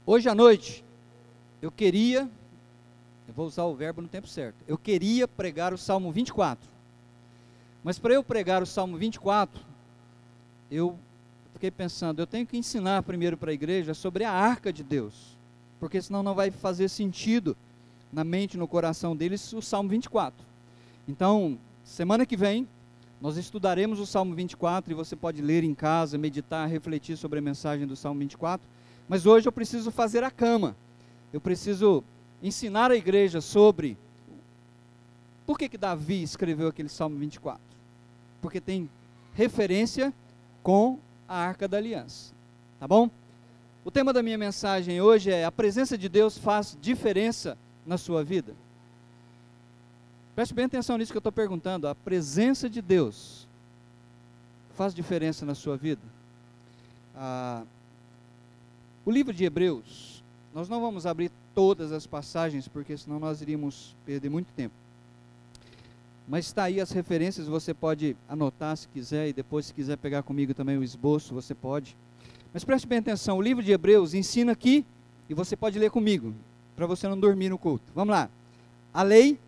Hoje à noite, eu vou usar o verbo no tempo certo, eu queria pregar o Salmo 24, mas para eu pregar o Salmo 24, eu fiquei pensando, eu tenho que ensinar primeiro para a igreja sobre a arca de Deus, porque senão não vai fazer sentido na mente e no coração deles o Salmo 24, então, semana que vem, nós estudaremos o Salmo 24, e você pode ler em casa, meditar, refletir sobre a mensagem do Salmo 24, mas hoje eu preciso fazer a cama, eu preciso ensinar a igreja sobre por que Davi escreveu aquele Salmo 24, porque tem referência com a Arca da Aliança, tá bom? O tema da minha mensagem hoje é: a presença de Deus faz diferença na sua vida? Preste bem atenção nisso que eu estou perguntando, a presença de Deus faz diferença na sua vida? O livro de Hebreus, nós não vamos abrir todas as passagens, porque senão nós iríamos perder muito tempo. Mas está aí as referências, você pode anotar se quiser, e depois se quiser pegar comigo também o esboço, você pode. Mas preste bem atenção, o livro de Hebreus ensina aqui, e você pode ler comigo, para você não dormir no culto. Vamos lá. A lei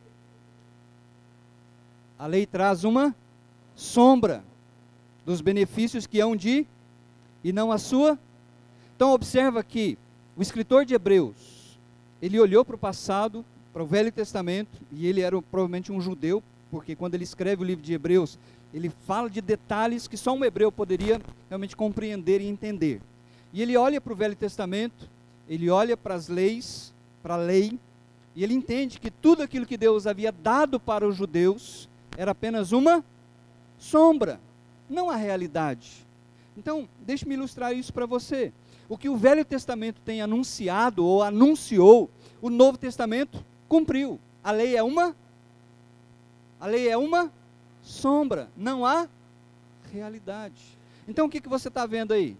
traz uma sombra dos benefícios que hão de, e não a sua. Então observa que o escritor de Hebreus, ele olhou para o passado, para o Velho Testamento, e ele era provavelmente um judeu, porque quando ele escreve o livro de Hebreus, ele fala de detalhes que só um hebreu poderia realmente compreender e entender. E ele olha para o Velho Testamento, ele olha para as leis, para a lei, e ele entende que tudo aquilo que Deus havia dado para os judeus era apenas uma sombra, não a realidade. Então, deixe-me ilustrar isso para você. O que o Velho Testamento tem anunciado ou anunciou, o Novo Testamento cumpriu. A lei é uma sombra, não há realidade. Então o que você está vendo aí?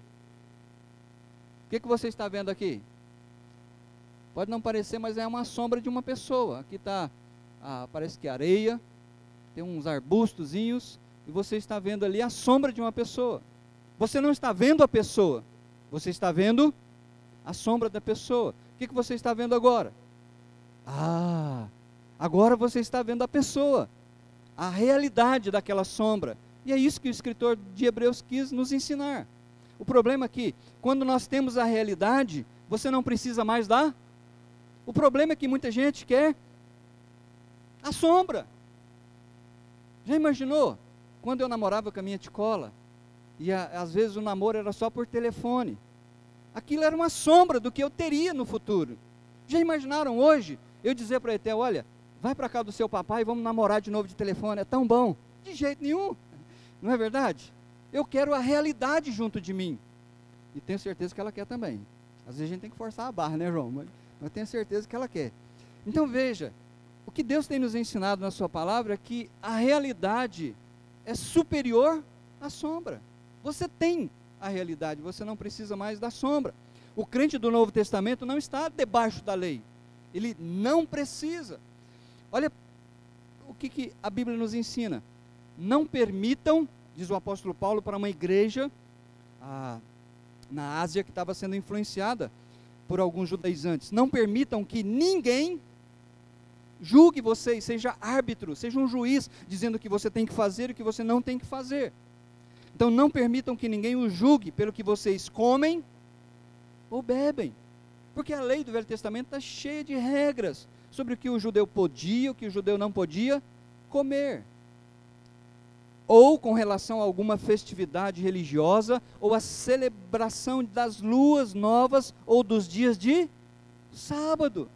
O que você está vendo aqui? Pode não parecer, mas é uma sombra de uma pessoa. Aqui está, parece que areia, tem uns arbustozinhos, e você está vendo ali a sombra de uma pessoa. Você não está vendo a pessoa, você está vendo a sombra da pessoa. O que você está vendo agora? Agora você está vendo a pessoa, a realidade daquela sombra. E é isso que o escritor de Hebreus quis nos ensinar. O problema é que, quando nós temos a realidade, você não precisa mais da... O problema é que muita gente quer a sombra. Já imaginou? Quando eu namorava com a minha ticola, e às vezes o namoro era só por telefone, aquilo era uma sombra do que eu teria no futuro. Já imaginaram hoje, eu dizer para a Etel, olha, vai para cá do seu papai e vamos namorar de novo de telefone, é tão bom? De jeito nenhum, não é verdade? Eu quero a realidade junto de mim, e tenho certeza que ela quer também. Às vezes a gente tem que forçar a barra, né, João? Mas tenho certeza que ela quer. Então veja, o que Deus tem nos ensinado na sua palavra é que a realidade é superior à sombra. Você tem a realidade, você não precisa mais da sombra. O crente do Novo Testamento não está debaixo da lei, ele não precisa. Olha o que a Bíblia nos ensina: não permitam, diz o apóstolo Paulo para uma igreja na Ásia que estava sendo influenciada por alguns judaizantes, não permitam que ninguém julgue vocês, seja árbitro, seja um juiz, dizendo o que você tem que fazer e o que você não tem que fazer. Então não permitam que ninguém o julgue pelo que vocês comem ou bebem, porque a lei do Velho Testamento está cheia de regras sobre o que o judeu podia, o que o judeu não podia comer, ou com relação a alguma festividade religiosa, ou a celebração das luas novas, ou dos dias de sábado.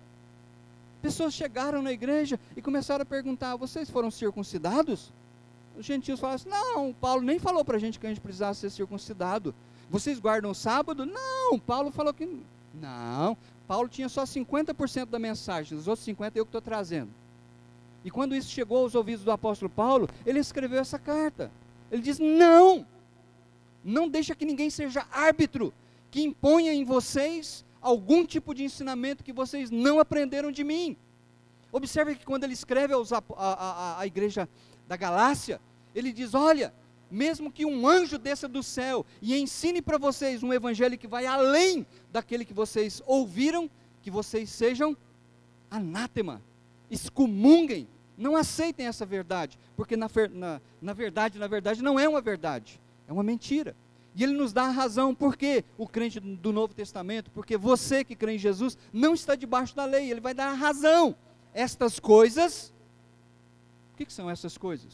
Pessoas chegaram na igreja e começaram a perguntar: vocês foram circuncidados? Os gentios falaram assim: não, Paulo nem falou para a gente que a gente precisava ser circuncidado. Vocês guardam o sábado? Não, Paulo falou que não. Paulo tinha só 50% da mensagem, os outros 50% eu que estou trazendo. E quando isso chegou aos ouvidos do apóstolo Paulo, ele escreveu essa carta. Ele diz: não deixa que ninguém seja árbitro, que imponha em vocês algum tipo de ensinamento que vocês não aprenderam de mim. Observe que quando ele escreve à igreja da Galácia, ele diz: olha, mesmo que um anjo desça do céu e ensine para vocês um evangelho que vai além daquele que vocês ouviram, que vocês sejam anátema, excomunguem, não aceitem essa verdade, porque na verdade não é uma verdade, é uma mentira. E ele nos dá a razão, porque o crente do Novo Testamento, porque você que crê em Jesus, não está debaixo da lei, ele vai dar a razão. Estas coisas, o que são essas coisas?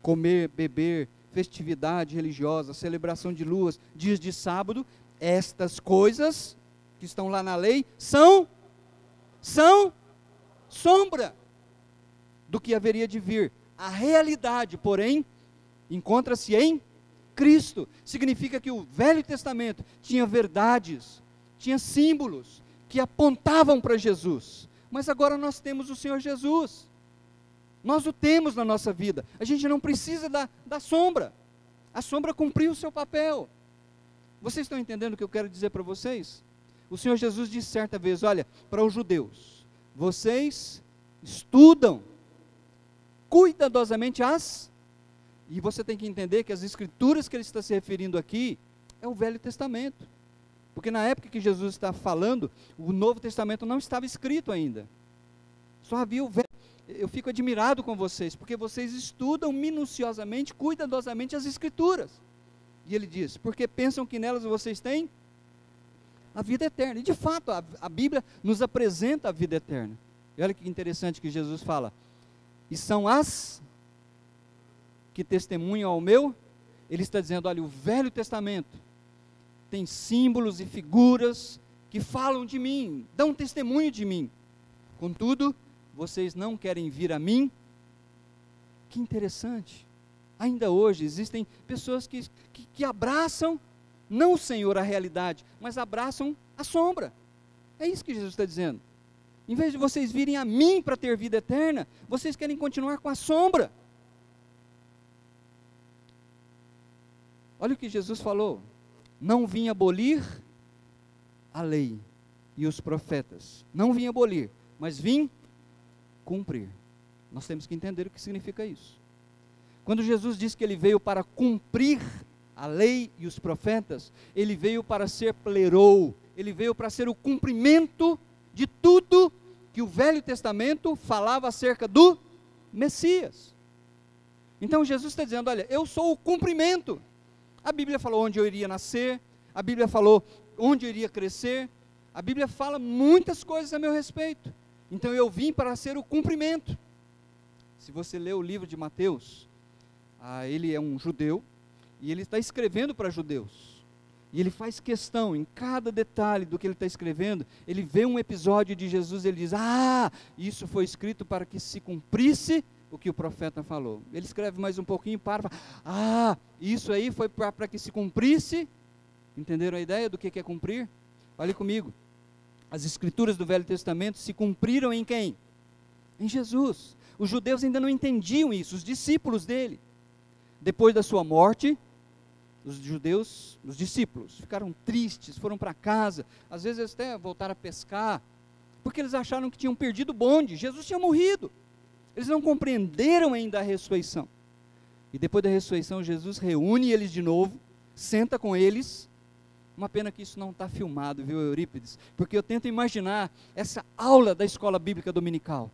Comer, beber, festividade religiosa, celebração de luas, dias de sábado, estas coisas que estão lá na lei, são sombra do que haveria de vir. A realidade, porém, encontra-se em Cristo. Significa que o Velho Testamento tinha verdades, tinha símbolos que apontavam para Jesus, mas agora nós temos o Senhor Jesus, nós o temos na nossa vida, a gente não precisa da sombra, a sombra cumpriu o seu papel. Vocês estão entendendo o que eu quero dizer para vocês? O Senhor Jesus disse certa vez, olha, para os judeus, vocês estudam cuidadosamente e você tem que entender que as escrituras que ele está se referindo aqui, é o Velho Testamento, porque na época que Jesus está falando, o Novo Testamento não estava escrito ainda, só havia o Velho. Eu fico admirado com vocês, porque vocês estudam minuciosamente, cuidadosamente as escrituras, e ele diz, porque pensam que nelas vocês têm a vida eterna, e de fato a Bíblia nos apresenta a vida eterna. E olha que interessante que Jesus fala, e são as que testemunham ao meu, ele está dizendo, olha, o Velho Testamento tem símbolos e figuras que falam de mim, dão testemunho de mim, contudo, vocês não querem vir a mim. Que interessante, ainda hoje existem pessoas que abraçam, não o Senhor, a realidade, mas abraçam a sombra, é isso que Jesus está dizendo, em vez de vocês virem a mim para ter vida eterna, vocês querem continuar com a sombra. Olha o que Jesus falou, não vim abolir a lei e os profetas, não vim abolir, mas vim cumprir. Nós temos que entender o que significa isso. Quando Jesus diz que ele veio para cumprir a lei e os profetas, ele veio para ser plerou, ele veio para ser o cumprimento de tudo que o Velho Testamento falava acerca do Messias. Então Jesus está dizendo, olha, eu sou o cumprimento. A Bíblia falou onde eu iria nascer, a Bíblia falou onde eu iria crescer, a Bíblia fala muitas coisas a meu respeito, então eu vim para ser o cumprimento. Se você ler o livro de Mateus, ele é um judeu, e ele está escrevendo para judeus, e ele faz questão, em cada detalhe do que ele está escrevendo, ele vê um episódio de Jesus, ele diz, isso foi escrito para que se cumprisse o que o profeta falou. Ele escreve mais um pouquinho, isso aí foi para que se cumprisse. Entenderam a ideia do que é cumprir? Olhe comigo, as escrituras do Velho Testamento se cumpriram em quem? Em Jesus. Os judeus ainda não entendiam isso, os discípulos dele. Depois da sua morte, os judeus, os discípulos, ficaram tristes, foram para casa, às vezes eles até voltaram a pescar, porque eles acharam que tinham perdido o bonde, Jesus tinha morrido. Eles não compreenderam ainda a ressurreição. E depois da ressurreição, Jesus reúne eles de novo, senta com eles. Uma pena que isso não está filmado, viu, Eurípides? Porque eu tento imaginar essa aula da escola bíblica dominical.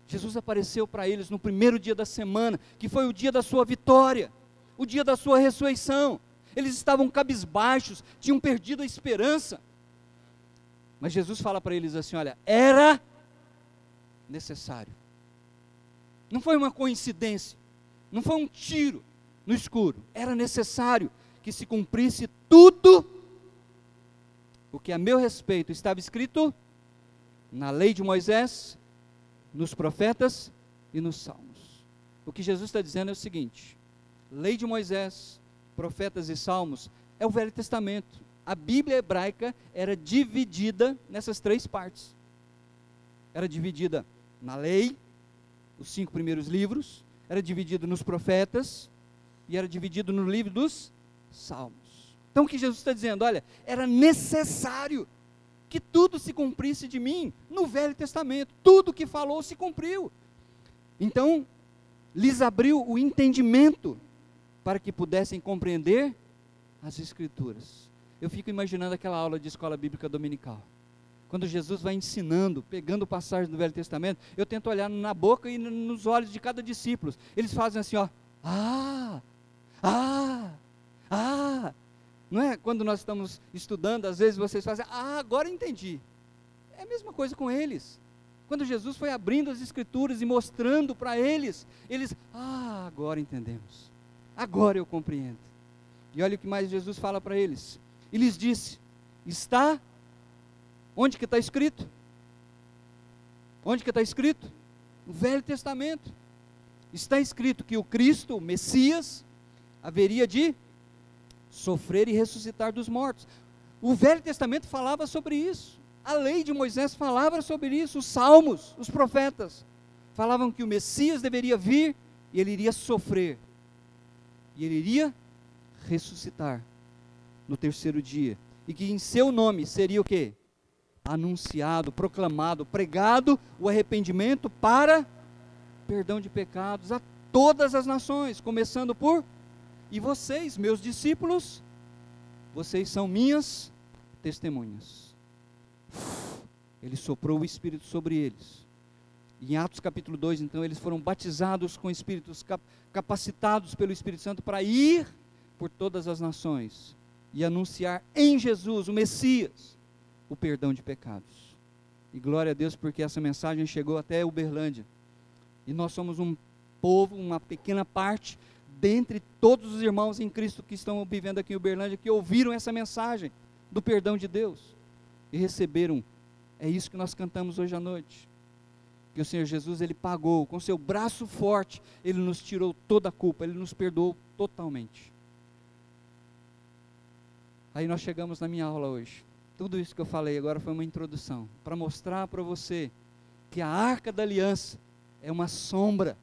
Jesus apareceu para eles no primeiro dia da semana, que foi o dia da sua vitória, o dia da sua ressurreição. Eles estavam cabisbaixos, tinham perdido a esperança. Mas Jesus fala para eles assim, olha, era necessário. Não foi uma coincidência, não foi um tiro no escuro, era necessário que se cumprisse tudo o que a meu respeito estava escrito na lei de Moisés, nos profetas e nos salmos. O que Jesus está dizendo é o seguinte, lei de Moisés, profetas e salmos, é o Velho Testamento. A Bíblia hebraica era dividida nessas três partes. Era dividida na lei, os 5 primeiros livros, era dividido nos profetas, e era dividido no livro dos salmos. Então o que Jesus está dizendo? Olha, era necessário que tudo se cumprisse de mim, no Velho Testamento, tudo que falou se cumpriu. Então, lhes abriu o entendimento, para que pudessem compreender as Escrituras. Eu fico imaginando aquela aula de escola bíblica dominical. Quando Jesus vai ensinando, pegando passagens do Velho Testamento, eu tento olhar na boca e nos olhos de cada discípulo. Eles fazem assim, ó, não é? Quando nós estamos estudando, às vezes vocês fazem, agora entendi. É a mesma coisa com eles. Quando Jesus foi abrindo as Escrituras e mostrando para eles, agora entendemos. Agora eu compreendo. E olha o que mais Jesus fala para eles. E lhes disse, onde que está escrito? Onde que está escrito? No Velho Testamento. Está escrito que o Cristo, o Messias, haveria de sofrer e ressuscitar dos mortos. O Velho Testamento falava sobre isso. A lei de Moisés falava sobre isso. Os salmos, os profetas, falavam que o Messias deveria vir e ele iria sofrer. E ele iria ressuscitar no terceiro dia. E que em seu nome seria o quê? Anunciado, proclamado, pregado o arrependimento para perdão de pecados a todas as nações, começando por, e vocês, meus discípulos, vocês são minhas testemunhas. Ele soprou o Espírito sobre eles. Em Atos capítulo 2, então, eles foram batizados com Espíritos, capacitados pelo Espírito Santo para ir por todas as nações e anunciar em Jesus, o Messias, o perdão de pecados. E glória a Deus porque essa mensagem chegou até Uberlândia. E nós somos um povo, uma pequena parte, dentre todos os irmãos em Cristo que estão vivendo aqui em Uberlândia, que ouviram essa mensagem do perdão de Deus e receberam. É isso que nós cantamos hoje à noite. Que o Senhor Jesus, Ele pagou, com seu braço forte, Ele nos tirou toda a culpa, Ele nos perdoou totalmente. Aí nós chegamos na minha aula hoje. Tudo isso que eu falei agora foi uma introdução, para mostrar para você que a Arca da Aliança é uma sombra,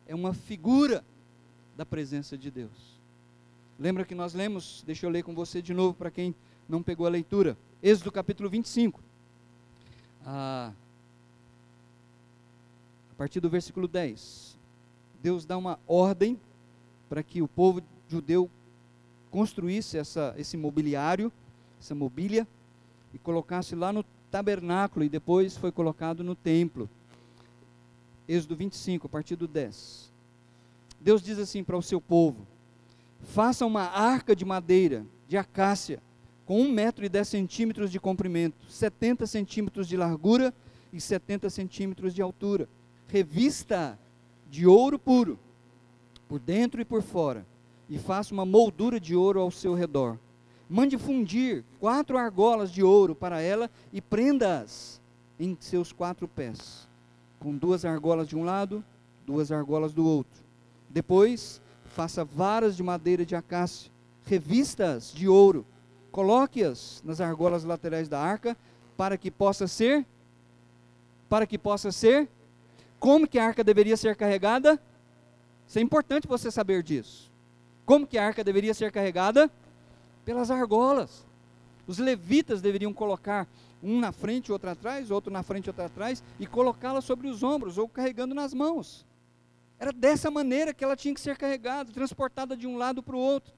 é uma figura da presença de Deus. Lembra que nós lemos, deixa eu ler com você de novo, para quem não pegou a leitura, Êxodo capítulo 25, a partir do versículo 10, Deus dá uma ordem para que o povo judeu construísse esse mobiliário, essa mobília, e colocasse lá no tabernáculo, e depois foi colocado no templo. Êxodo 25, a partir do 10. Deus diz assim para o seu povo: faça uma arca de madeira, de acácia, com 1,10 m de comprimento, 70 centímetros de largura e 70 centímetros de altura. Revista de ouro puro, por dentro e por fora, e faça uma moldura de ouro ao seu redor. Mande fundir 4 argolas de ouro para ela e prenda-as em seus 4 pés, com 2 argolas de um lado, 2 argolas do outro. Depois, faça varas de madeira de acácia, revista-as de ouro, coloque-as nas argolas laterais da arca, para que possa ser, como que a arca deveria ser carregada? Isso é importante você saber disso. Como que a arca deveria ser carregada? Pelas argolas. Os levitas deveriam colocar um na frente, outro atrás, outro na frente, outro atrás, e colocá-la sobre os ombros, ou carregando nas mãos. Era dessa maneira que ela tinha que ser carregada, transportada de um lado para o outro.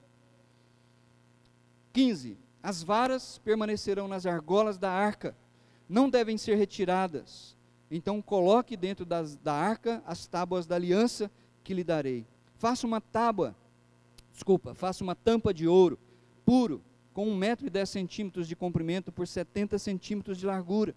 15. As varas permanecerão nas argolas da arca, não devem ser retiradas. Então coloque dentro da arca as tábuas da aliança que lhe darei. Faça uma tampa de ouro puro, com 1,10 m de comprimento por 70 centímetros de largura,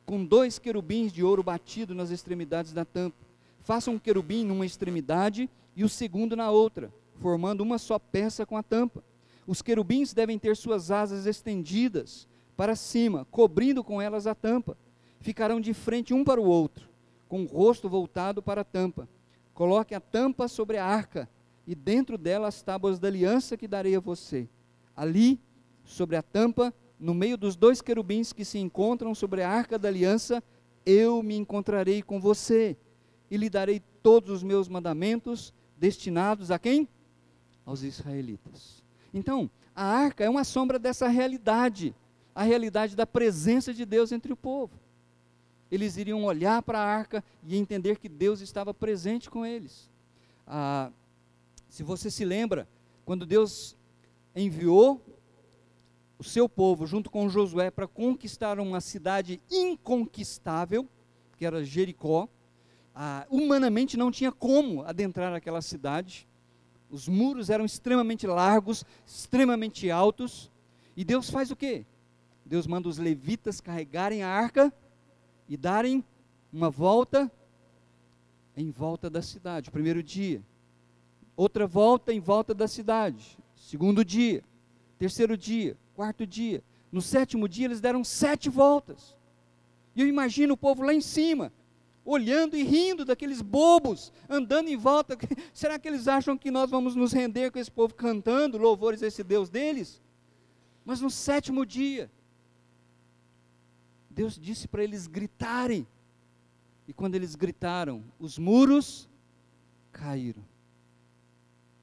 com 2 querubins de ouro batido nas extremidades da tampa. Faça um querubim numa extremidade e o segundo na outra, formando uma só peça com a tampa. Os querubins devem ter suas asas estendidas para cima, cobrindo com elas a tampa. Ficarão de frente um para o outro, com o rosto voltado para a tampa. Coloque a tampa sobre a arca, e dentro dela as tábuas da aliança que darei a você. Ali, sobre a tampa, no meio dos 2 querubins que se encontram sobre a arca da aliança, eu me encontrarei com você, e lhe darei todos os meus mandamentos, destinados a quem? Aos israelitas. Então, a arca é uma sombra dessa realidade, a realidade da presença de Deus entre o povo. Eles iriam olhar para a arca e entender que Deus estava presente com eles. Se você se lembra, quando Deus enviou o seu povo junto com Josué para conquistar uma cidade inconquistável, que era Jericó. Humanamente não tinha como adentrar aquela cidade, os muros eram extremamente largos, extremamente altos, e Deus faz o quê? Deus manda os levitas carregarem a arca e darem uma volta em volta da cidade, o primeiro dia, outra volta em volta da cidade, segundo dia, terceiro dia, quarto dia, no sétimo dia eles deram 7 voltas, e eu imagino o povo lá em cima, olhando e rindo daqueles bobos, andando em volta. Será que eles acham que nós vamos nos render com esse povo cantando louvores a esse Deus deles? Mas no sétimo dia, Deus disse para eles gritarem, e quando eles gritaram, os muros caíram.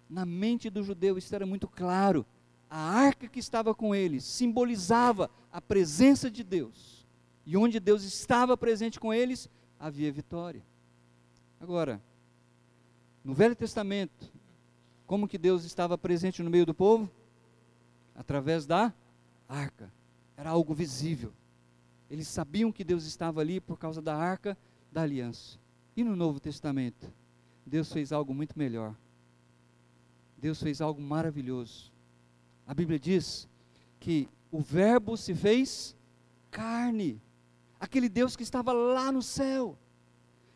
Na mente do judeu isso era muito claro, a arca que estava com eles simbolizava a presença de Deus, e onde Deus estava presente com eles, havia vitória. Agora, no Velho Testamento, como que Deus estava presente no meio do povo? Através da arca, era algo visível, eles sabiam que Deus estava ali por causa da arca da aliança. E no Novo Testamento, Deus fez algo muito melhor, Deus fez algo maravilhoso. A Bíblia diz que o Verbo se fez carne, aquele Deus que estava lá no céu,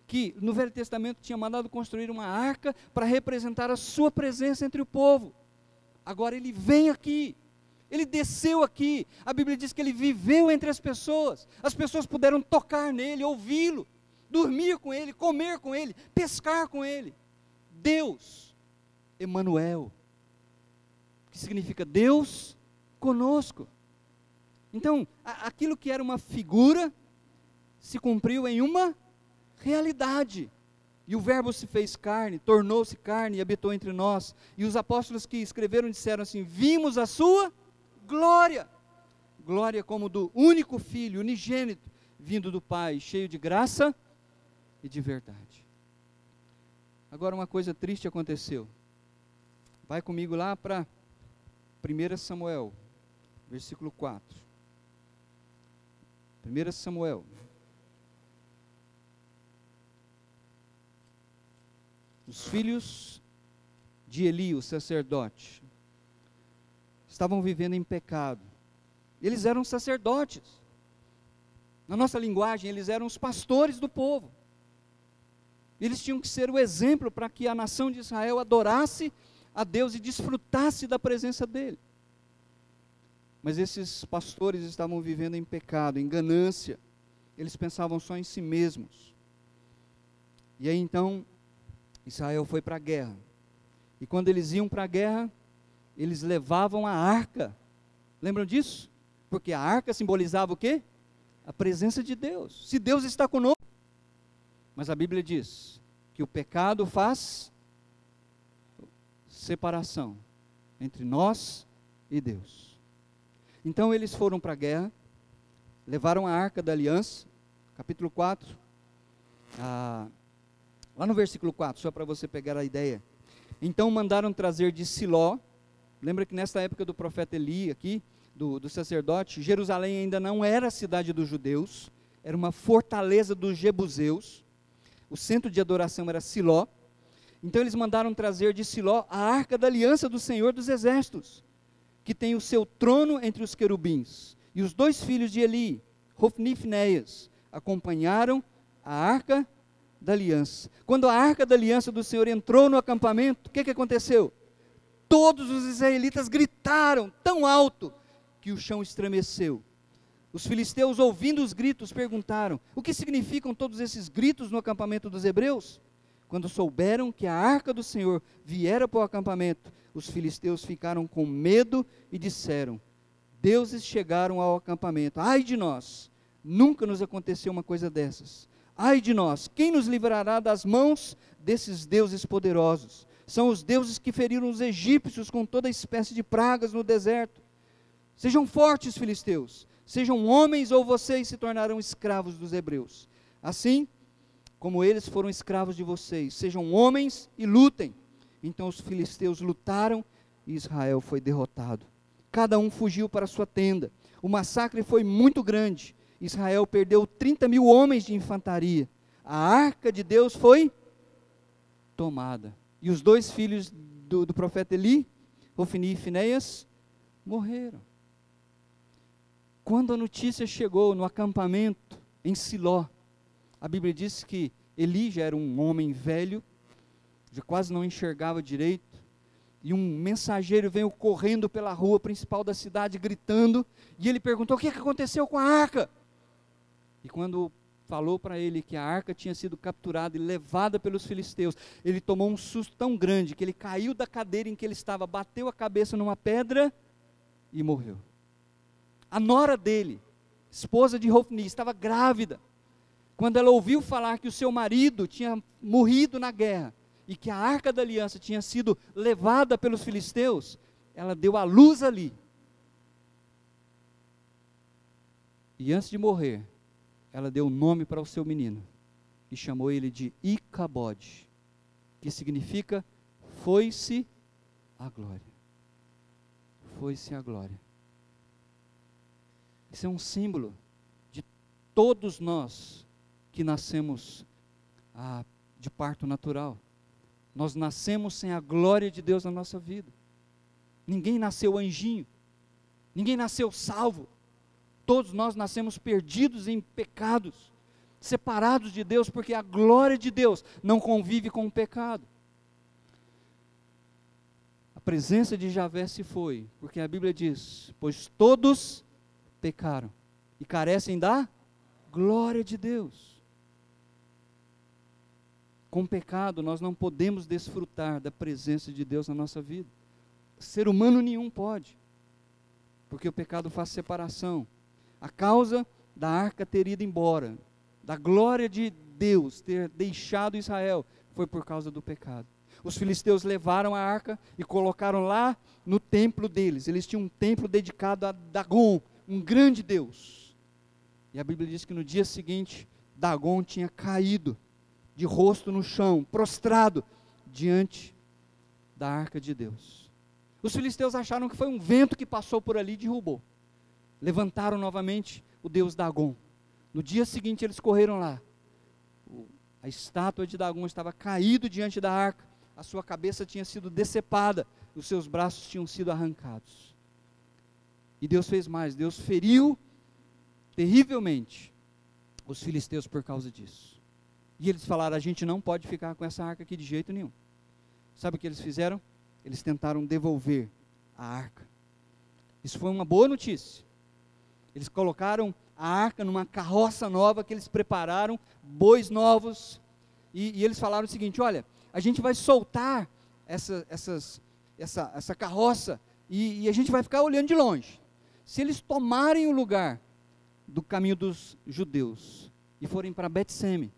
que no Velho Testamento tinha mandado construir uma arca para representar a sua presença entre o povo, agora ele vem aqui, ele desceu aqui, a Bíblia diz que ele viveu entre as pessoas puderam tocar nele, ouvi-lo, dormir com ele, comer com ele, pescar com ele. Deus, Emanuel, que significa Deus conosco. Então, aquilo que era uma figura, se cumpriu em uma realidade, e o Verbo se fez carne, tornou-se carne e habitou entre nós, e os apóstolos que escreveram disseram assim: vimos a sua glória, glória como do único Filho, unigênito, vindo do Pai, cheio de graça e de verdade. Agora uma coisa triste aconteceu, vai comigo lá para 1 Samuel, versículo 4, 1 Samuel, os filhos de Eli, o sacerdote, estavam vivendo em pecado. Eles eram sacerdotes. Na nossa linguagem, eles eram os pastores do povo. Eles tinham que ser o exemplo para que a nação de Israel adorasse a Deus e desfrutasse da presença dele. Mas esses pastores estavam vivendo em pecado, em ganância. Eles pensavam só em si mesmos. E aí então, Israel foi para a guerra, e quando eles iam para a guerra, eles levavam a arca, lembram disso? Porque a arca simbolizava o quê? A presença de Deus, se Deus está conosco. Mas a Bíblia diz que o pecado faz separação entre nós e Deus. Então eles foram para a guerra, levaram a arca da aliança, capítulo 4, lá no versículo 4, só para você pegar a ideia. Então mandaram trazer de Siló, lembra que nessa época do profeta Eli aqui, do sacerdote, Jerusalém ainda não era a cidade dos judeus, era uma fortaleza dos jebuseus, o centro de adoração era Siló. Então eles mandaram trazer de Siló a arca da aliança do Senhor dos Exércitos, que tem o seu trono entre os querubins, e os 2 filhos de Eli, Hofni e Finéias, acompanharam a arca da aliança. Quando a arca da aliança do Senhor entrou no acampamento, o que aconteceu? Todos os israelitas gritaram tão alto que o chão estremeceu. Os filisteus, ouvindo os gritos, perguntaram: o que significam todos esses gritos no acampamento dos hebreus? Quando souberam que a arca do Senhor viera para o acampamento, os filisteus ficaram com medo e disseram: deuses chegaram ao acampamento. Ai de nós, nunca nos aconteceu uma coisa dessas. Ai de nós, quem nos livrará das mãos desses deuses poderosos? São os deuses que feriram os egípcios com toda espécie de pragas no deserto. Sejam fortes, filisteus, sejam homens, ou vocês se tornarão escravos dos hebreus. Assim como eles foram escravos de vocês, sejam homens e lutem. Então os filisteus lutaram e Israel foi derrotado. Cada um fugiu para sua tenda. O massacre foi muito grande. Israel perdeu 30.000 homens de infantaria. A arca de Deus foi tomada. E os 2 filhos do profeta Eli, Ofni e Finéias, morreram. Quando a notícia chegou no acampamento em Siló, a Bíblia diz que Eli já era um homem velho, já quase não enxergava direito, e um mensageiro veio correndo pela rua principal da cidade, gritando, e ele perguntou: o que aconteceu com a arca? E quando falou para ele que a arca tinha sido capturada e levada pelos filisteus, ele tomou um susto tão grande, que ele caiu da cadeira em que ele estava, bateu a cabeça numa pedra e morreu. A nora dele, esposa de Ofni, estava grávida. Quando ela ouviu falar que o seu marido tinha morrido na guerra, e que a arca da aliança tinha sido levada pelos filisteus, ela deu à luz ali. E antes de morrer, ela deu nome para o seu menino, e chamou ele de Icabode, que significa foi-se a glória. Foi-se a glória. Isso é um símbolo de todos nós que nascemos de parto natural. Nós nascemos sem a glória de Deus na nossa vida. Ninguém nasceu anjinho, ninguém nasceu salvo. Todos nós nascemos perdidos em pecados, separados de Deus, porque a glória de Deus não convive com o pecado. A presença de Javé se foi, porque a Bíblia diz: pois todos pecaram e carecem da glória de Deus. Com pecado nós não podemos desfrutar da presença de Deus na nossa vida. Ser humano nenhum pode, porque o pecado faz separação. A causa da arca ter ido embora, da glória de Deus ter deixado Israel, foi por causa do pecado. Os filisteus levaram a arca e colocaram lá no templo deles. Eles tinham um templo dedicado a Dagon, um grande Deus. E a Bíblia diz que no dia seguinte, Dagon tinha caído de rosto no chão, prostrado diante da arca de Deus. Os filisteus acharam que foi um vento que passou por ali e derrubou. Levantaram novamente o deus Dagon. No dia seguinte eles correram lá. A estátua de Dagon estava caído diante da arca, a sua cabeça tinha sido decepada, os seus braços tinham sido arrancados. E Deus fez mais, Deus feriu terrivelmente os filisteus por causa disso. E eles falaram: a gente não pode ficar com essa arca aqui de jeito nenhum. Sabe o que eles fizeram? Eles tentaram devolver a arca. Isso foi uma boa notícia. Eles colocaram a arca numa carroça nova que eles prepararam, bois novos, e eles falaram o seguinte: olha, a gente vai soltar essa carroça, e a gente vai ficar olhando de longe. Se eles tomarem o lugar do caminho dos judeus, e forem para Bet-Seme,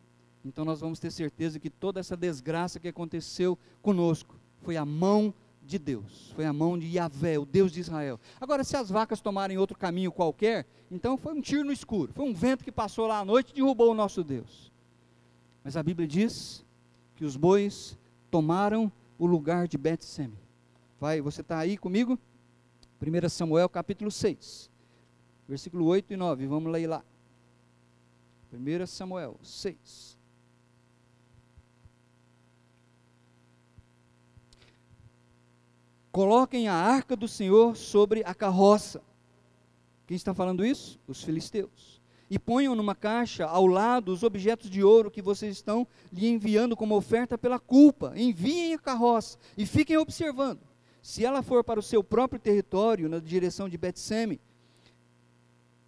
então nós vamos ter certeza que toda essa desgraça que aconteceu conosco, foi a mão de Deus, foi a mão de Yahvé, o Deus de Israel. Agora, se as vacas tomarem outro caminho qualquer, então foi um tiro no escuro, foi um vento que passou lá à noite e derrubou o nosso Deus. Mas a Bíblia diz que os bois tomaram o lugar de Bet-Seme. Você está aí comigo? 1 Samuel capítulo 6, versículo 8 e 9, vamos ler lá. 1 Samuel 6. Coloquem a arca do Senhor sobre a carroça. Quem está falando isso? Os filisteus. E ponham numa caixa ao lado os objetos de ouro que vocês estão lhe enviando como oferta pela culpa. Enviem a carroça e fiquem observando. Se ela for para o seu próprio território, na direção de Bet-Seme,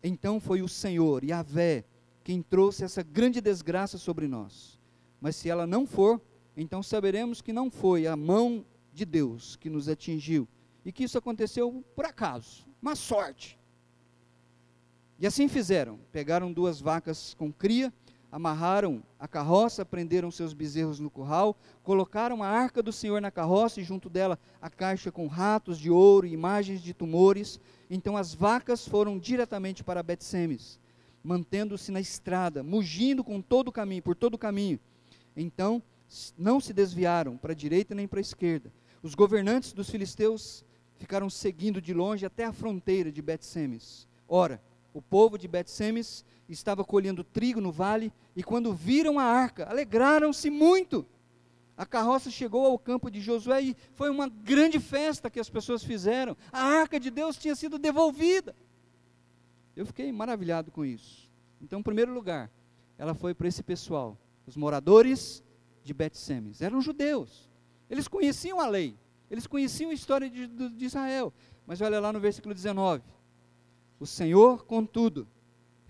então foi o Senhor, Yahvé, quem trouxe essa grande desgraça sobre nós. Mas se ela não for, então saberemos que não foi a mão de Deus que nos atingiu, e que isso aconteceu por acaso, uma sorte. E assim fizeram, pegaram 2 vacas com cria, amarraram a carroça, prenderam seus bezerros no curral, colocaram a arca do Senhor na carroça, e junto dela a caixa com ratos de ouro e imagens de tumores. Então as vacas foram diretamente para Bet-Semes, mantendo-se na estrada, mugindo por todo o caminho. Então não se desviaram para a direita nem para a esquerda. Os governantes dos filisteus ficaram seguindo de longe até a fronteira de Bet-Semes. Ora, o povo de Bet-Semes estava colhendo trigo no vale, e quando viram a arca, alegraram-se muito. A carroça chegou ao campo de Josué e foi uma grande festa que as pessoas fizeram. A arca de Deus tinha sido devolvida. Eu fiquei maravilhado com isso. Então, em primeiro lugar, ela foi para esse pessoal, os moradores de Bet-Semes. Eram judeus. Eles conheciam a lei. Eles conheciam a história de Israel. Mas olha lá no versículo 19. O Senhor, contudo,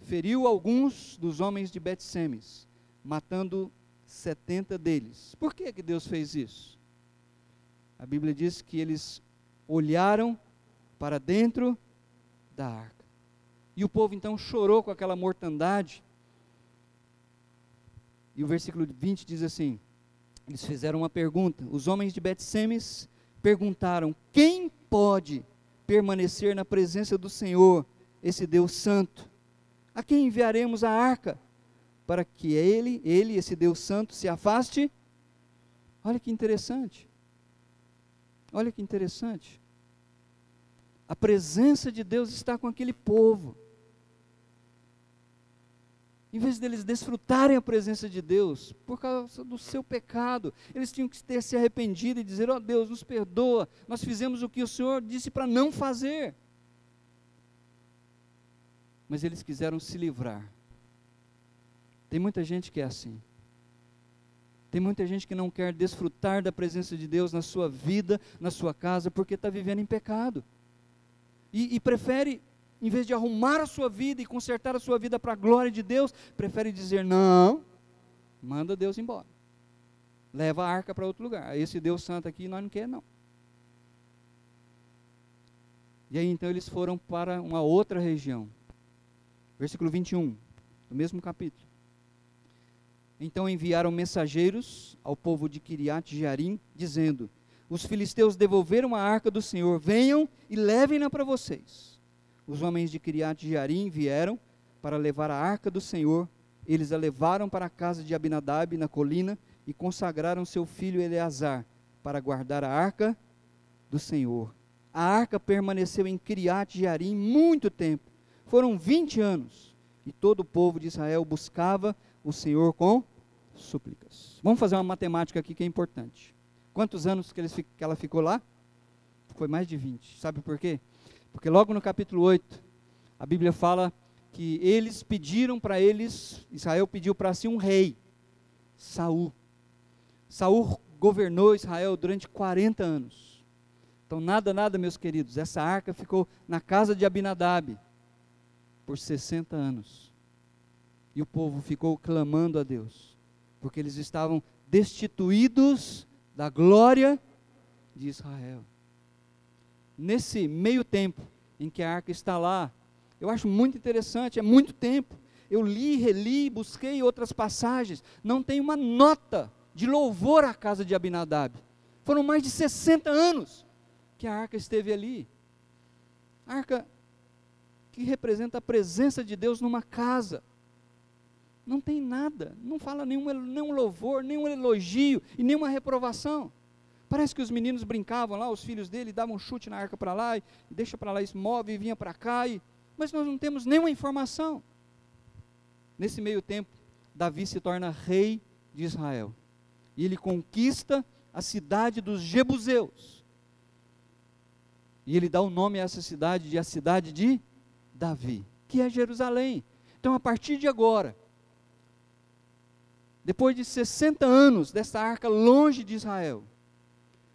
feriu alguns dos homens de Bet-Semes, matando 70 deles. Por que Deus fez isso? A Bíblia diz que eles olharam para dentro da arca. E o povo então chorou com aquela mortandade. E o versículo 20 diz assim, eles fizeram uma pergunta. Os homens de Bet-Semes perguntaram: quem pode permanecer na presença do Senhor, esse Deus santo? A quem enviaremos a arca, para que ele, esse Deus santo, se afaste? Olha que interessante. Olha que interessante. A presença de Deus está com aquele povo. Em vez deles desfrutarem a presença de Deus, por causa do seu pecado, eles tinham que ter se arrependido e dizer: ó Deus, nos perdoa, nós fizemos o que o Senhor disse para não fazer. Mas eles quiseram se livrar. Tem muita gente que é assim. Tem muita gente que não quer desfrutar da presença de Deus na sua vida, na sua casa, porque está vivendo em pecado. E prefere, em vez de arrumar a sua vida e consertar a sua vida para a glória de Deus, prefere dizer: não, manda Deus embora. Leva a arca para outro lugar. Esse Deus santo aqui nós não queremos, não. E aí então eles foram para uma outra região. Versículo 21, do mesmo capítulo. Então enviaram mensageiros ao povo de Quiriate-Jearim, dizendo: os filisteus devolveram a arca do Senhor, venham e levem-na para vocês. Os homens de Quiriate-Jearim vieram para levar a arca do Senhor. Eles a levaram para a casa de Abinadab na colina e consagraram seu filho Eleazar para guardar a arca do Senhor. A arca permaneceu em Quiriate-Jearim muito tempo. Foram 20 anos, e todo o povo de Israel buscava o Senhor com súplicas. Vamos fazer uma matemática aqui que é importante. Quantos anos que ela ficou lá? Foi mais de 20. Sabe por quê? Porque logo no capítulo 8, a Bíblia fala que eles pediram para eles, Israel pediu para si um rei, Saul. Saul governou Israel durante 40 anos. Então nada, meus queridos, essa arca ficou na casa de Abinadab por 60 anos. E o povo ficou clamando a Deus, porque eles estavam destituídos da glória de Israel. Nesse meio tempo em que a arca está lá, eu acho muito interessante, é muito tempo. Eu li, reli, busquei outras passagens, não tem uma nota de louvor à casa de Abinadab. Foram mais de 60 anos que a arca esteve ali. A arca que representa a presença de Deus numa casa. Não tem nada, não fala nenhum louvor, nenhum elogio e nenhuma reprovação. Parece que os meninos brincavam lá, os filhos dele, davam um chute na arca para lá, e deixa para lá, isso move e vinha para cá, mas nós não temos nenhuma informação. Nesse meio tempo, Davi se torna rei de Israel, e ele conquista a cidade dos Jebuseus, e ele dá o nome a essa cidade de a cidade de Davi, que é Jerusalém. Então, a partir de agora, depois de 60 anos dessa arca longe de Israel,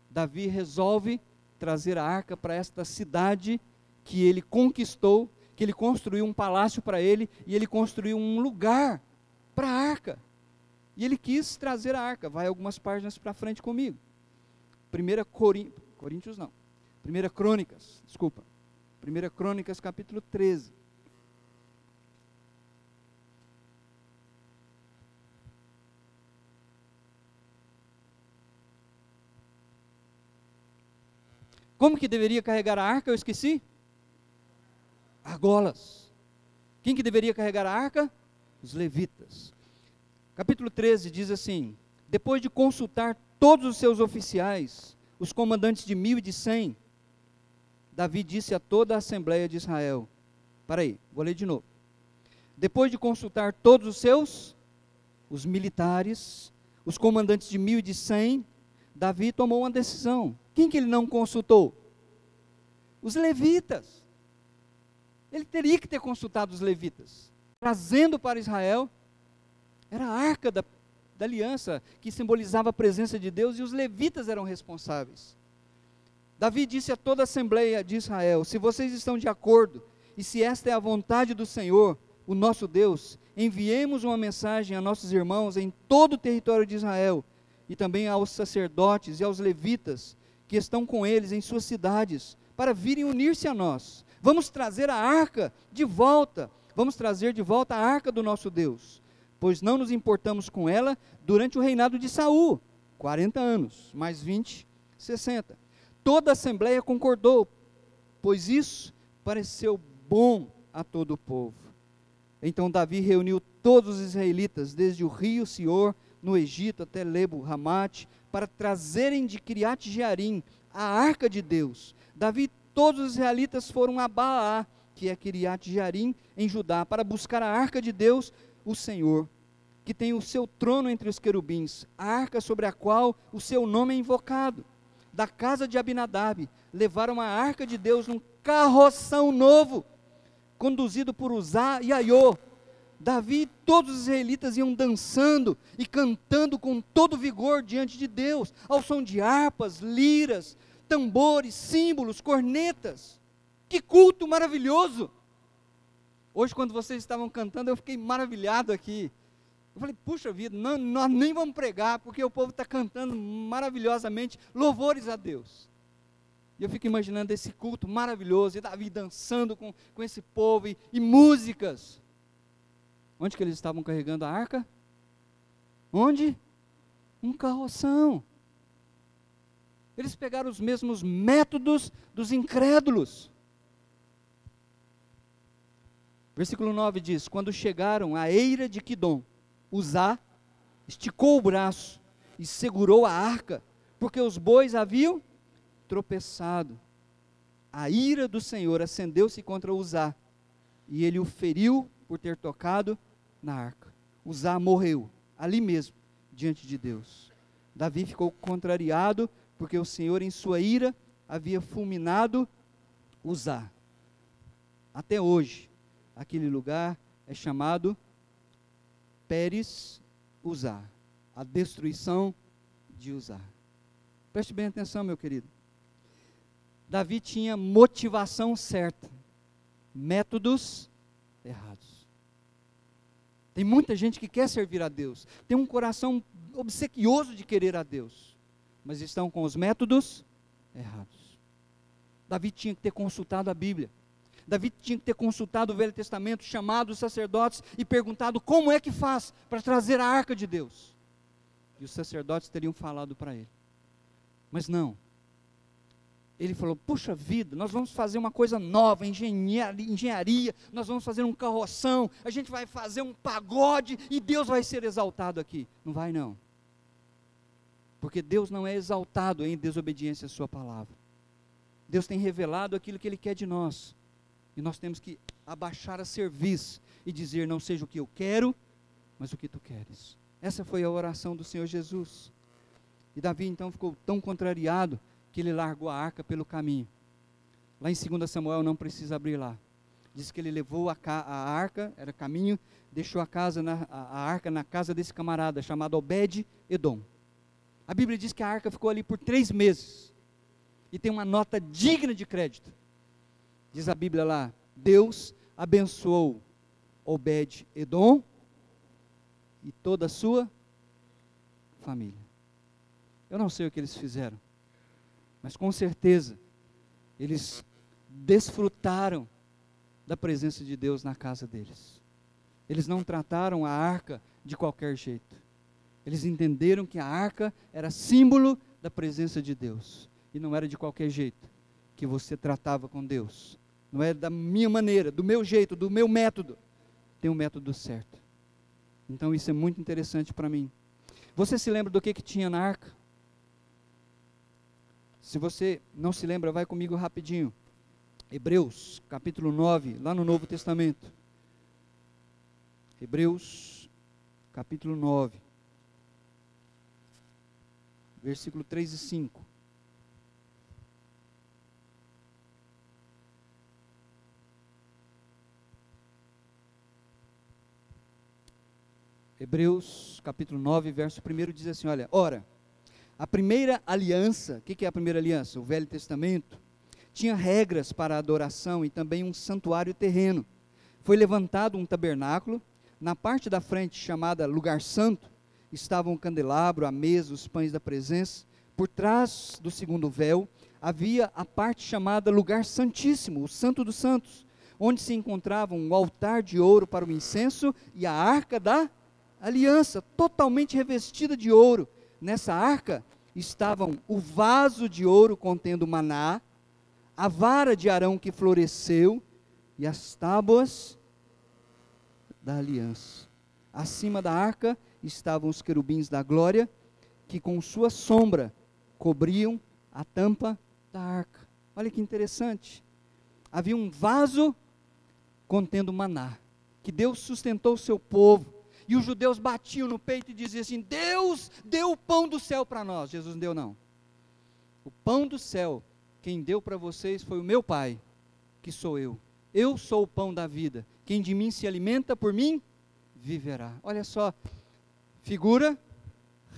Davi resolve trazer a arca para esta cidade que ele conquistou, que ele construiu um palácio para ele, e ele construiu um lugar para a arca. E ele quis trazer a arca. Vai algumas páginas para frente comigo. 1 Crônicas, capítulo 13. Como que deveria carregar a arca? Eu esqueci. Argolas. Quem que deveria carregar a arca? Os levitas. Capítulo 13 diz assim: depois de consultar todos os seus oficiais, os comandantes de 1.000 e de 100, Davi disse a toda a Assembleia de Israel, vou ler de novo. Depois de consultar todos os militares, os comandantes de 1.000 e de 100, Davi tomou uma decisão. Quem que ele não consultou? Os levitas. Ele teria que ter consultado os levitas. Trazendo para Israel, era a arca da aliança, que simbolizava a presença de Deus, e os levitas eram responsáveis. Davi disse a toda a Assembleia de Israel, se vocês estão de acordo, e se esta é a vontade do Senhor, o nosso Deus, enviemos uma mensagem a nossos irmãos em todo o território de Israel, e também aos sacerdotes e aos levitas, que estão com eles em suas cidades, para virem unir-se a nós. Vamos trazer a arca de volta, vamos trazer de volta a arca do nosso Deus, pois não nos importamos com ela durante o reinado de Saul, 40 anos, mais 20, 60. Toda a Assembleia concordou, pois isso pareceu bom a todo o povo. Então Davi reuniu todos os israelitas, desde o rio Sior, no Egito, até Lebo-Ramate, para trazerem de Kiriat Jearim a arca de Deus. Davi e todos os israelitas foram a Baá, que é Kiriat Jearim, em Judá, para buscar a arca de Deus, o Senhor, que tem o seu trono entre os querubins, a arca sobre a qual o seu nome é invocado. Da casa de Abinadab, levaram a arca de Deus num carroção novo, conduzido por Uzá e Aiô. Davi e todos os israelitas iam dançando e cantando com todo vigor diante de Deus, ao som de harpas, liras, tambores, símbolos, cornetas. Que culto maravilhoso! Hoje, quando vocês estavam cantando, eu fiquei maravilhado aqui. Eu falei, puxa vida, nós nem vamos pregar, porque o povo está cantando maravilhosamente louvores a Deus. E eu fico imaginando esse culto maravilhoso, e Davi dançando com esse povo, e músicas. Onde que eles estavam carregando a arca? Onde? Um carroção. Eles pegaram os mesmos métodos dos incrédulos. Versículo 9 diz, quando chegaram à eira de Quidom, Uzá esticou o braço e segurou a arca, porque os bois haviam tropeçado. A ira do Senhor acendeu-se contra Uzá, e ele o feriu por ter tocado na arca. Uzá morreu, ali mesmo, diante de Deus. Davi ficou contrariado, porque o Senhor em sua ira havia fulminado Uzá. Até hoje, aquele lugar é chamado Pérez Uzá, a destruição de Uzá. Preste bem atenção, meu querido. Davi tinha motivação certa, métodos errados. Tem muita gente que quer servir a Deus, tem um coração obsequioso de querer a Deus, mas estão com os métodos errados. Davi tinha que ter consultado a Bíblia. Davi tinha que ter consultado o Velho Testamento, chamado os sacerdotes e perguntado como é que faz para trazer a arca de Deus. E os sacerdotes teriam falado para ele. Mas não. Ele falou, puxa vida, nós vamos fazer uma coisa nova, engenharia, nós vamos fazer um carroção, a gente vai fazer um pagode e Deus vai ser exaltado aqui. Não vai não. Porque Deus não é exaltado em desobediência à sua palavra. Deus tem revelado aquilo que Ele quer de nós. E nós temos que abaixar a cerviz e dizer, não seja o que eu quero, mas o que tu queres. Essa foi a oração do Senhor Jesus. E Davi então ficou tão contrariado, que ele largou a arca pelo caminho. Lá em 2 Samuel, não precisa abrir lá. Diz que ele levou a arca, era caminho, deixou a arca na casa desse camarada, chamado Obed-Edom. A Bíblia diz que a arca ficou ali por 3 meses. E tem uma nota digna de crédito. Diz a Bíblia lá, Deus abençoou Obed-Edom e toda a sua família. Eu não sei o que eles fizeram, mas com certeza, eles desfrutaram da presença de Deus na casa deles. Eles não trataram a arca de qualquer jeito. Eles entenderam que a arca era símbolo da presença de Deus. E não era de qualquer jeito que você tratava com Deus. Não é da minha maneira, do meu jeito, do meu método. Tem um método certo. Então isso é muito interessante para mim. Você se lembra do que tinha na arca? Se você não se lembra, vai comigo rapidinho. Hebreus, capítulo 9, lá no Novo Testamento. Hebreus, capítulo 9, versículo 3 e 5. Hebreus, capítulo 9, verso 1 diz assim, olha, ora, a primeira aliança, o que é a primeira aliança? O Velho Testamento, tinha regras para a adoração e também um santuário terreno. Foi levantado um tabernáculo, na parte da frente, chamada Lugar Santo, estava um candelabro, a mesa, os pães da presença. Por trás do segundo véu, havia a parte chamada Lugar Santíssimo, o Santo dos Santos, onde se encontrava um altar de ouro para o incenso e a arca da aliança, totalmente revestida de ouro. Nessa arca estavam o vaso de ouro contendo maná, a vara de Arão que floresceu e as tábuas da aliança. Acima da arca estavam os querubins da glória, que com sua sombra cobriam a tampa da arca. Olha que interessante. Havia um vaso contendo maná, que Deus sustentou o seu povo. E os judeus batiam no peito e diziam assim, Deus deu o pão do céu para nós. Jesus não deu não. O pão do céu, quem deu para vocês foi o meu Pai, que sou eu. Eu sou o pão da vida. Quem de mim se alimenta, por mim viverá. Olha só, figura,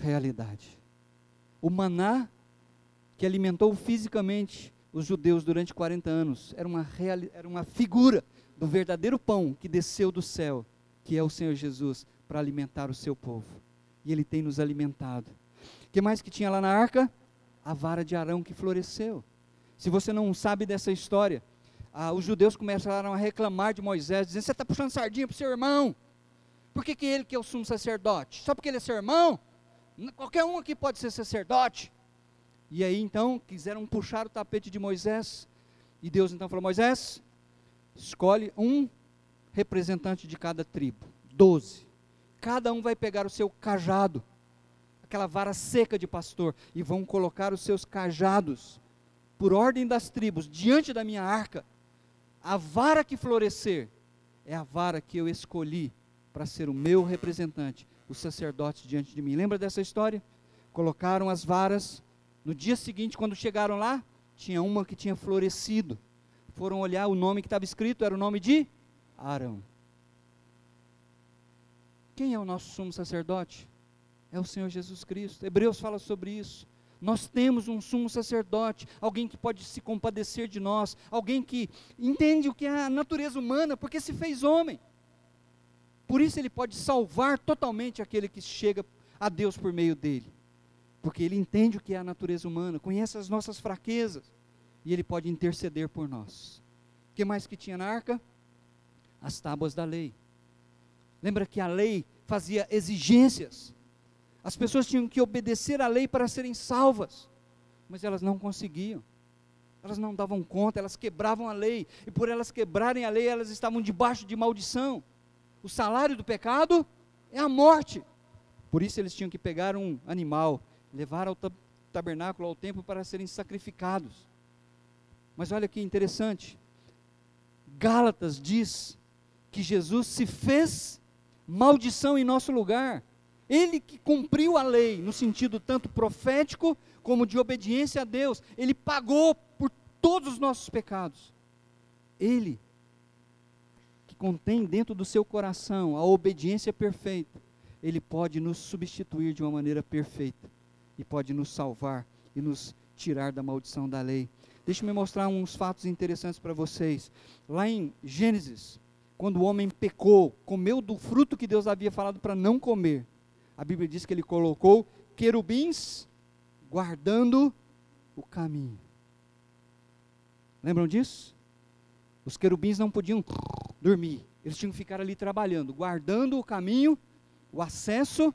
realidade. O maná que alimentou fisicamente os judeus durante 40 anos, era uma figura do verdadeiro pão que desceu do céu, que é o Senhor Jesus, para alimentar o seu povo. E Ele tem nos alimentado. O que mais que tinha lá na arca? A vara de Arão que floresceu. Se você não sabe dessa história, os judeus começaram a reclamar de Moisés, dizendo, você está puxando sardinha para o seu irmão? Por que ele que é o sumo sacerdote? Só porque ele é seu irmão? Qualquer um aqui pode ser sacerdote. E aí então, quiseram puxar o tapete de Moisés, e Deus então falou, Moisés, escolhe um representante de cada tribo, 12, cada um vai pegar o seu cajado, aquela vara seca de pastor, e vão colocar os seus cajados, por ordem das tribos, diante da minha arca. A vara que florescer, é a vara que eu escolhi, para ser o meu representante, os sacerdotes diante de mim. Lembra dessa história? Colocaram as varas, no dia seguinte, quando chegaram lá, tinha uma que tinha florescido, foram olhar, o nome que estava escrito, era o nome de Arão. Quem é o nosso sumo sacerdote? É o Senhor Jesus Cristo. Hebreus fala sobre isso. Nós temos um sumo sacerdote, alguém que pode se compadecer de nós, alguém que entende o que é a natureza humana, porque se fez homem. Por isso ele pode salvar totalmente aquele que chega a Deus por meio dele, porque ele entende o que é a natureza humana, conhece as nossas fraquezas, e ele pode interceder por nós. O que mais que tinha na arca? As tábuas da lei. Lembra que a lei fazia exigências, as pessoas tinham que obedecer à lei para serem salvas, mas elas não conseguiam, elas não davam conta, elas quebravam a lei, e por elas quebrarem a lei, elas estavam debaixo de maldição. O salário do pecado é a morte, por isso eles tinham que pegar um animal, levar ao tabernáculo, ao templo, para serem sacrificados. Mas olha que interessante, Gálatas diz que Jesus se fez maldição em nosso lugar. Ele que cumpriu a lei, no sentido tanto profético, como de obediência a Deus, ele pagou por todos os nossos pecados. Ele, que contém dentro do seu coração a obediência perfeita, ele pode nos substituir de uma maneira perfeita, e pode nos salvar, e nos tirar da maldição da lei. Deixa-me mostrar uns fatos interessantes para vocês. Lá em Gênesis, quando o homem pecou, comeu do fruto que Deus havia falado para não comer, a Bíblia diz que ele colocou querubins guardando o caminho. Lembram disso? Os querubins não podiam dormir, eles tinham que ficar ali trabalhando, guardando o caminho, o acesso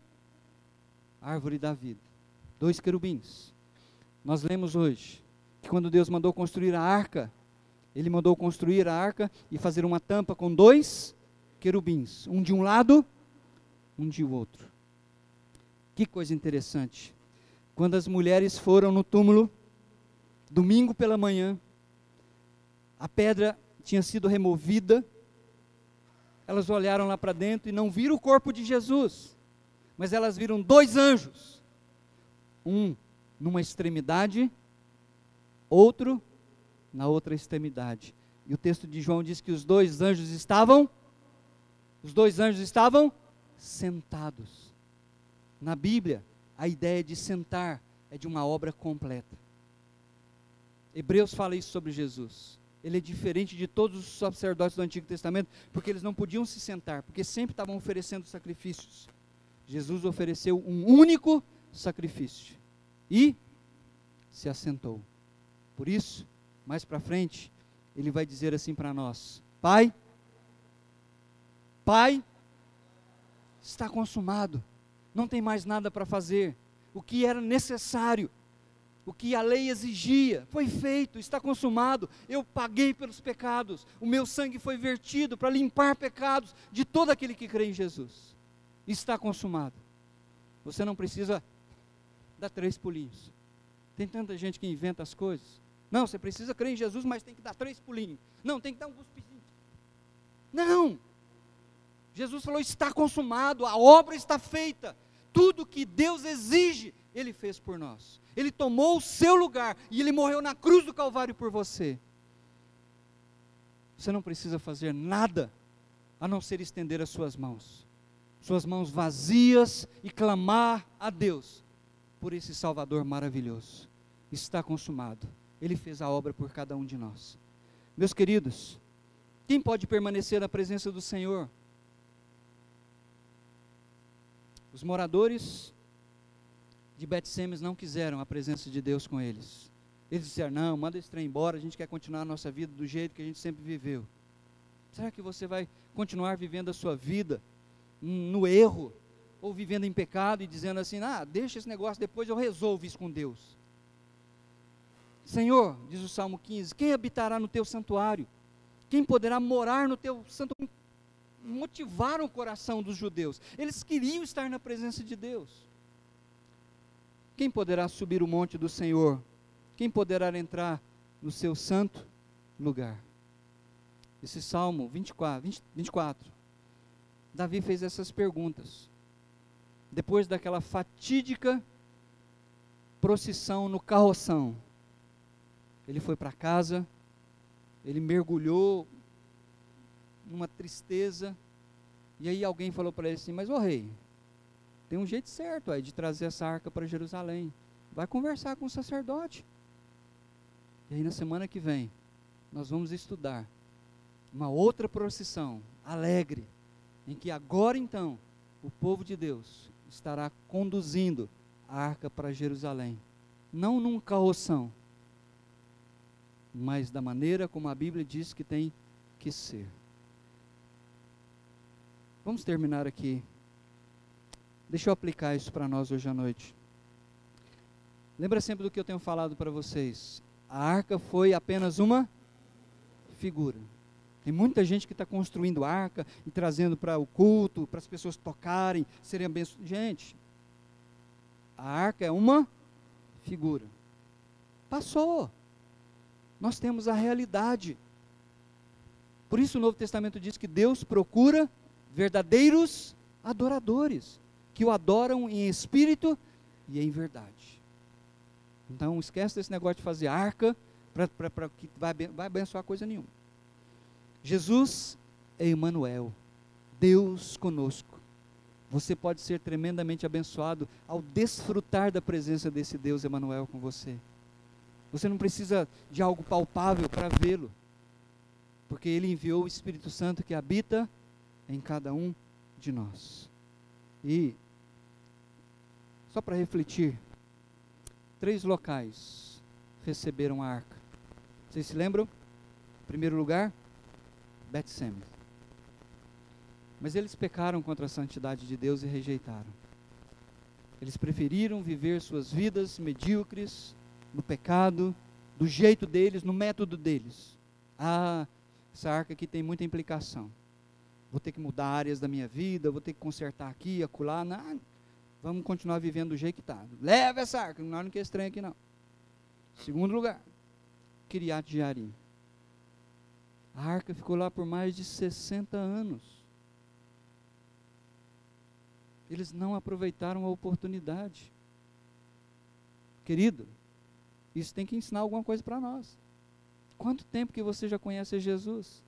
à árvore da vida. 2 querubins. Nós lemos hoje que quando Deus mandou construir a arca, Ele mandou construir a arca e fazer uma tampa com 2 querubins, um de um lado, um de outro. Que coisa interessante. Quando as mulheres foram no túmulo, Domingo pela manhã, a pedra tinha sido removida, elas olharam lá para dentro e não viram o corpo de Jesus, mas elas viram 2 anjos, um numa extremidade, outro na outra extremidade. E o texto de João diz que os dois anjos estavam sentados. Na Bíblia, a ideia de sentar é de uma obra completa. Hebreus fala isso sobre Jesus. Ele é diferente de todos os sacerdotes do Antigo Testamento, porque eles não podiam se sentar, porque sempre estavam oferecendo sacrifícios. Jesus ofereceu um único sacrifício e se assentou. Por isso, mais para frente, ele vai dizer assim para nós: Pai, está consumado, não tem mais nada para fazer, o que era necessário, o que a lei exigia, foi feito, está consumado, eu paguei pelos pecados, o meu sangue foi vertido para limpar pecados de todo aquele que crê em Jesus, está consumado. Você não precisa dar 3 pulinhos, tem tanta gente que inventa as coisas. Não, você precisa crer em Jesus, mas tem que dar 3 pulinhos, não, tem que dar um cuspizinho, não, Jesus falou, está consumado, a obra está feita, tudo que Deus exige, Ele fez por nós, Ele tomou o seu lugar, e Ele morreu na cruz do Calvário por você. Você não precisa fazer nada, a não ser estender as suas mãos vazias, e clamar a Deus, por esse Salvador maravilhoso. Está consumado, Ele fez a obra por cada um de nós. Meus queridos, quem pode permanecer na presença do Senhor? Os moradores de Bet-Semes não quiseram a presença de Deus com eles. Eles disseram, não, manda esse trem embora, a gente quer continuar a nossa vida do jeito que a gente sempre viveu. Será que você vai continuar vivendo a sua vida no erro, ou vivendo em pecado e dizendo assim, deixa esse negócio, depois eu resolvo isso com Deus? Senhor, diz o Salmo 15, quem habitará no teu santuário? Quem poderá morar no teu santuário? Motivaram o coração dos judeus, eles queriam estar na presença de Deus. Quem poderá subir o monte do Senhor? Quem poderá entrar no seu santo lugar? Esse Salmo 24, Davi fez essas perguntas, depois daquela fatídica procissão no carroção. Ele foi para casa, ele mergulhou numa tristeza, e aí alguém falou para ele assim, mas rei, tem um jeito certo aí de trazer essa arca para Jerusalém, vai conversar com o sacerdote. E aí na semana que vem, nós vamos estudar uma outra procissão, alegre, em que agora então, o povo de Deus estará conduzindo a arca para Jerusalém, não num carroção, mas da maneira como a Bíblia diz que tem que ser. Vamos terminar aqui. Deixa eu aplicar isso para nós hoje à noite. Lembra sempre do que eu tenho falado para vocês. A arca foi apenas uma figura. Tem muita gente que está construindo arca e trazendo para o culto, para as pessoas tocarem, serem abençoadas. Gente, a arca é uma figura. Passou. Nós temos a realidade. Por isso o Novo Testamento diz que Deus procura verdadeiros adoradores, que o adoram em espírito e em verdade. Então esquece desse negócio de fazer arca, para que vai abençoar coisa nenhuma. Jesus é Emmanuel, Deus conosco. Você pode ser tremendamente abençoado ao desfrutar da presença desse Deus Emmanuel com você. Você não precisa de algo palpável para vê-lo, porque Ele enviou o Espírito Santo que habita em cada um de nós. E, só para refletir, 3 locais receberam a arca. Vocês se lembram? Em primeiro lugar, Bet-Semes. Mas eles pecaram contra a santidade de Deus e rejeitaram. Eles preferiram viver suas vidas medíocres, no pecado, do jeito deles, no método deles. Essa arca aqui tem muita implicação. Vou ter que mudar áreas da minha vida, vou ter que consertar aqui, acolá. Não, vamos continuar vivendo do jeito que está. Leva essa arca, nós não queremos estranho aqui não. Segundo lugar, Kiriat Jearim. A arca ficou lá por mais de 60 anos. Eles não aproveitaram a oportunidade. Querido, isso tem que ensinar alguma coisa para nós. Quanto tempo que você já conhece Jesus?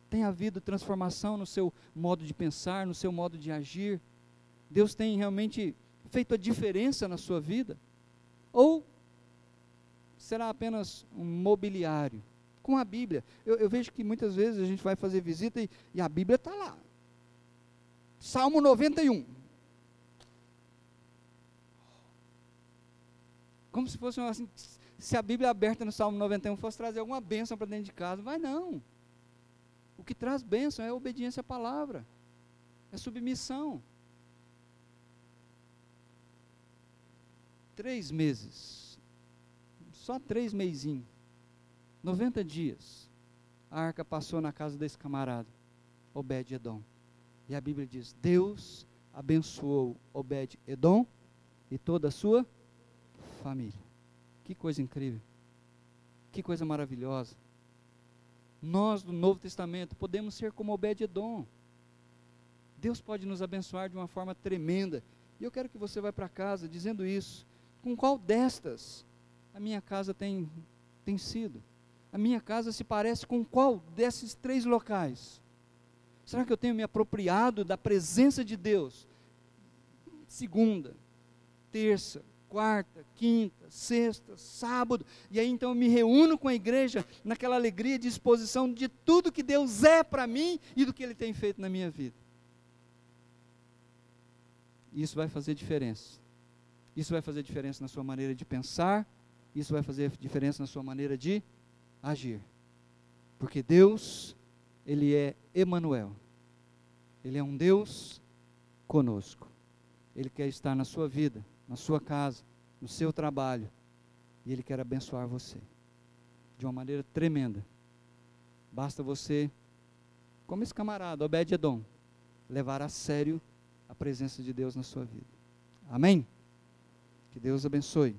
Tem havido transformação no seu modo de pensar, no seu modo de agir? Deus tem realmente feito a diferença na sua vida? Ou será apenas um mobiliário? Com a Bíblia, eu vejo que muitas vezes a gente vai fazer visita e a Bíblia está lá. Salmo 91. Como se fosse assim, se a Bíblia aberta no Salmo 91 fosse trazer alguma bênção para dentro de casa. Vai não. O que traz bênção é a obediência à palavra, é submissão. 3 meses, só 3 meizinhos, 90 dias, a arca passou na casa desse camarada, Obed-Edom. E a Bíblia diz, Deus abençoou Obed-Edom e toda a sua família. Que coisa incrível, que coisa maravilhosa. Nós do Novo Testamento podemos ser como Obed-Edom. Deus pode nos abençoar de uma forma tremenda. E eu quero que você vá para casa dizendo isso. Com qual destas a minha casa tem sido? A minha casa se parece com qual desses 3 locais? Será que eu tenho me apropriado da presença de Deus? Segunda, terça, quarta, quinta, sexta, sábado, e aí então eu me reúno com a igreja naquela alegria de exposição de tudo que Deus é para mim e do que Ele tem feito na minha vida. Isso vai fazer diferença. Isso vai fazer diferença na sua maneira de pensar, isso vai fazer diferença na sua maneira de agir. Porque Deus, Ele é Emanuel. Ele é um Deus conosco. Ele quer estar na sua vida, na sua casa, no seu trabalho, e Ele quer abençoar você de uma maneira tremenda. Basta você, como esse camarada, Obed-Edom, levar a sério a presença de Deus na sua vida. Amém? Que Deus abençoe.